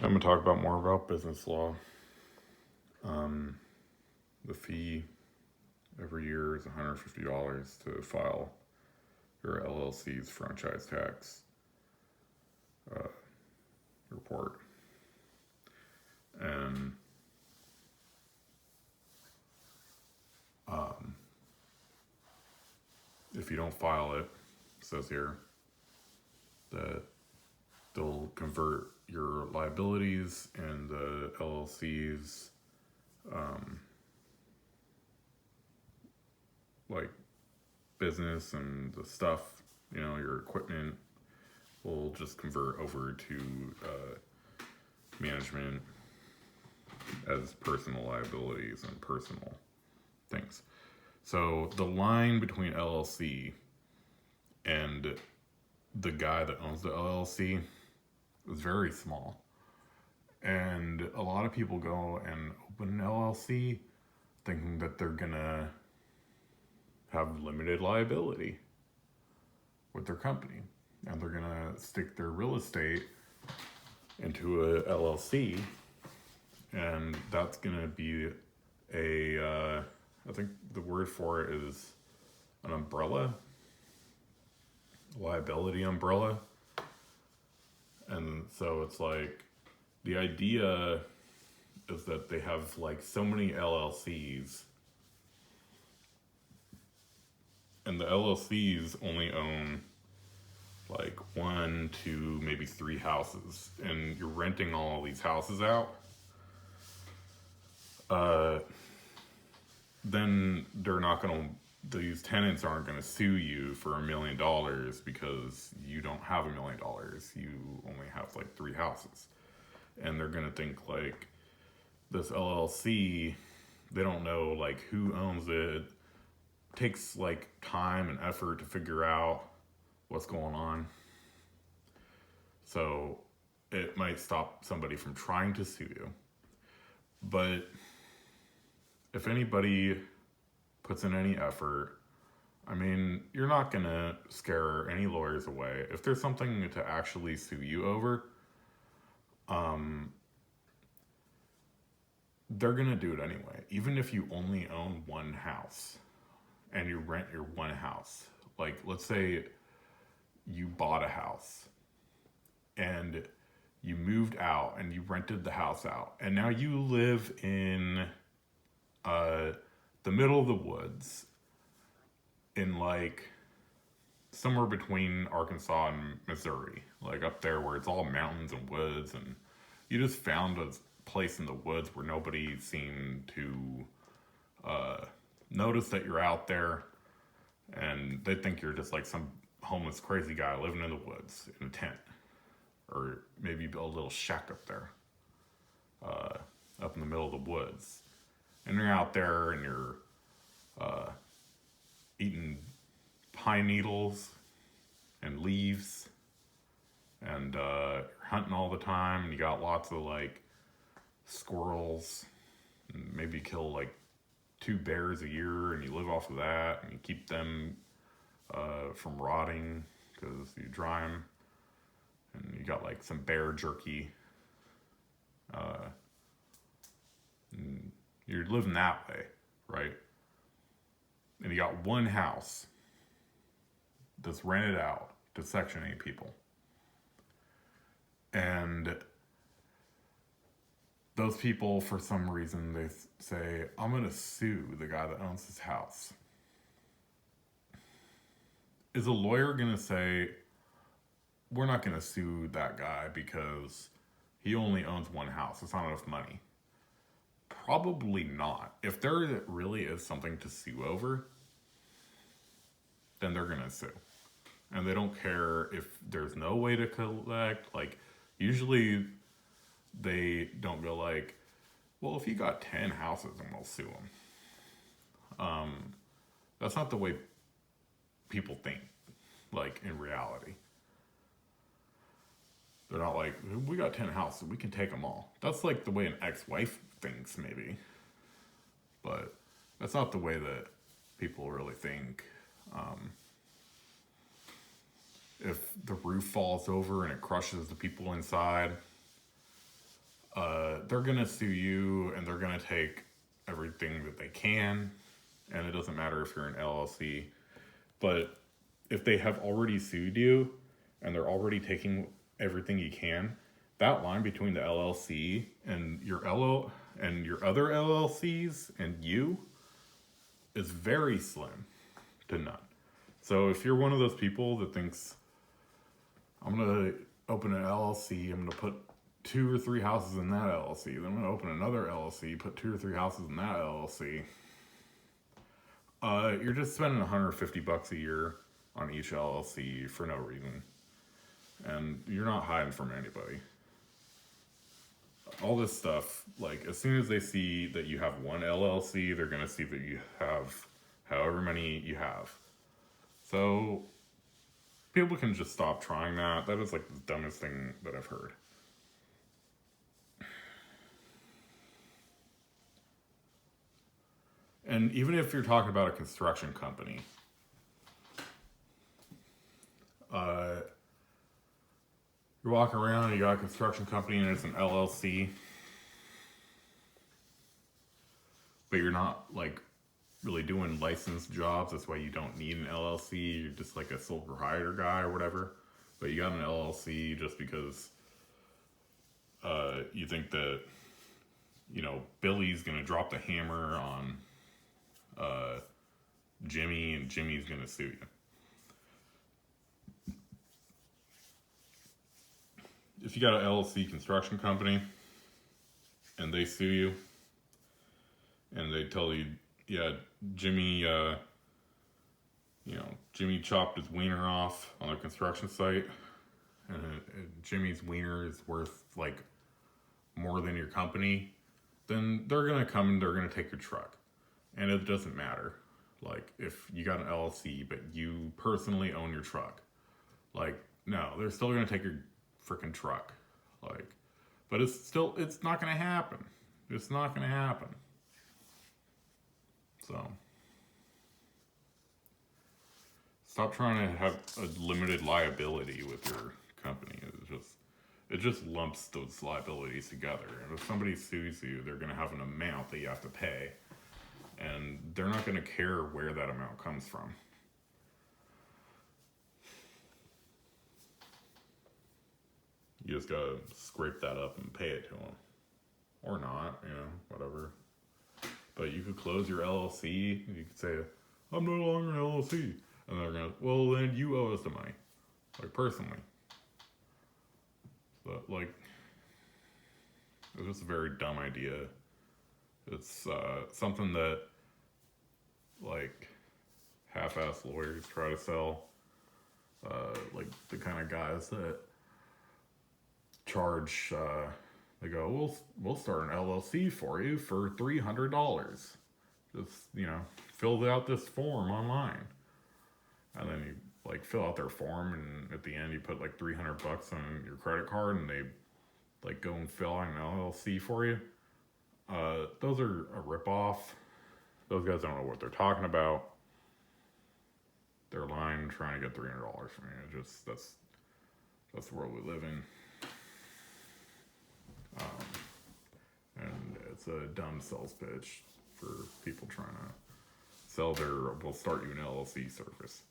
I'm going to talk about more about business law. The fee every year is $150 to file your LLC's franchise tax uh, report. And um, if you don't file it, it says here that they'll convert your liabilities and the LLC's like business and the stuff, your equipment will just convert over to management as personal liabilities and personal things. So the line between LLC and the guy that owns the LLC is very small. And a lot of people go and open an LLC thinking that they're gonna have limited liability with their company. And they're gonna stick their real estate into a LLC. And that's gonna be I think the word for it is an umbrella, liability umbrella. And so it's like the idea is that they have like so many LLCs, and the LLCs only own like 1, 2, maybe 3 houses, and you're renting all these houses out. Then they're not gonna. These tenants aren't gonna sue you for $1 million because you don't have $1 million. You only have like 3 houses, and they're gonna think like this LLC. They don't know like who owns it. Takes like time and effort to figure out what's going on. So it might stop somebody from trying to sue you. But if anybody puts in any effort, I mean, you're not going to scare any lawyers away. If there's something to actually sue you over, they're going to do it anyway. Even if you only own one house and you rent your one house. Like, let's say you bought a house and you moved out and you rented the house out. And now you live in the middle of the woods in like somewhere between Arkansas and Missouri, like up there where it's all mountains and woods, and you just found a place in the woods where nobody seemed to notice that you're out there, and they think you're just like some homeless crazy guy living in the woods in a tent, or maybe build a little shack up there, up in the middle of the woods, and you're out there and you're eating pine needles and leaves, and you're hunting all the time, and you got lots of like squirrels, and maybe you kill like 2 bears a year, and you live off of that, and you keep them from rotting because you dry them, and you got like some bear jerky. And you're living that way, right? And you got one house that's rented out to Section 8 people. And those people, for some reason, they say, I'm going to sue the guy that owns this house. Is a lawyer going to say, we're not going to sue that guy because he only owns one house? It's not enough money. Probably not. If there really is something to sue over, then they're going to sue. And they don't care if there's no way to collect. Like, usually they don't go like, well, if you got 10 houses, then we'll sue them. That's not the way people think, like, in reality. They're not like, we got 10 houses, we can take them all. That's like the way an ex-wife thinks, maybe. But that's not the way that people really think. If the roof falls over and it crushes the people inside, they're gonna sue you and they're gonna take everything that they can, and it doesn't matter if you're an LLC. But if they have already sued you and they're already taking everything you can, that line between the LLC and your and your other LLCs and you is very slim to none. So if you're one of those people that thinks, I'm gonna open an LLC, I'm gonna put 2 or 3 houses in that LLC, then I'm gonna open another LLC, put 2 or 3 houses in that LLC, you're just spending $150 a year on each LLC for no reason. And you're not hiding from anybody. All this stuff, like, as soon as they see that you have one LLC, they're going to see that you have however many you have. So, people can just stop trying that. That is, like, the dumbest thing that I've heard. And even if you're talking about a construction company, you're walking around and you got a construction company and it's an LLC, but you're not like really doing licensed jobs. That's why you don't need an LLC. You're just like a sole proprietor guy or whatever. But you got an LLC just because you think that, you know, Billy's gonna drop the hammer on Jimmy and Jimmy's gonna sue you. If you got an LLC construction company and they sue you and they tell you, yeah, Jimmy, Jimmy chopped his wiener off on a construction site, and Jimmy's wiener is worth like more than your company, then they're gonna come and they're gonna take your truck. And it doesn't matter. Like, if you got an LLC, but you personally own your truck, like, no, they're still gonna take your freaking truck. Like, but it's not gonna happen. It's not gonna happen. So, stop trying to have a limited liability with your company. It just lumps those liabilities together. And if somebody sues you, they're gonna have an amount that you have to pay. And they're not going to care where that amount comes from. You just got to scrape that up and pay it to them. Or not, whatever. But you could close your LLC. You could say, I'm no longer an LLC. And they're going to, well, then you owe us the money. Like, personally. But, like, it's just a very dumb idea. It's something that, like, half-ass lawyers try to sell. Like, the kind of guys that charge, they go, we'll start an LLC for you for $300. Just, fill out this form online. And then you, like, fill out their form, and at the end you put, like, $300 on your credit card, and they, like, go and fill out an LLC for you. Those are a ripoff. Those guys don't know what they're talking about. They're lying, trying to get $300 from you. That's the world we live in. And it's a dumb sales pitch for people trying to sell we'll start you an LLC service.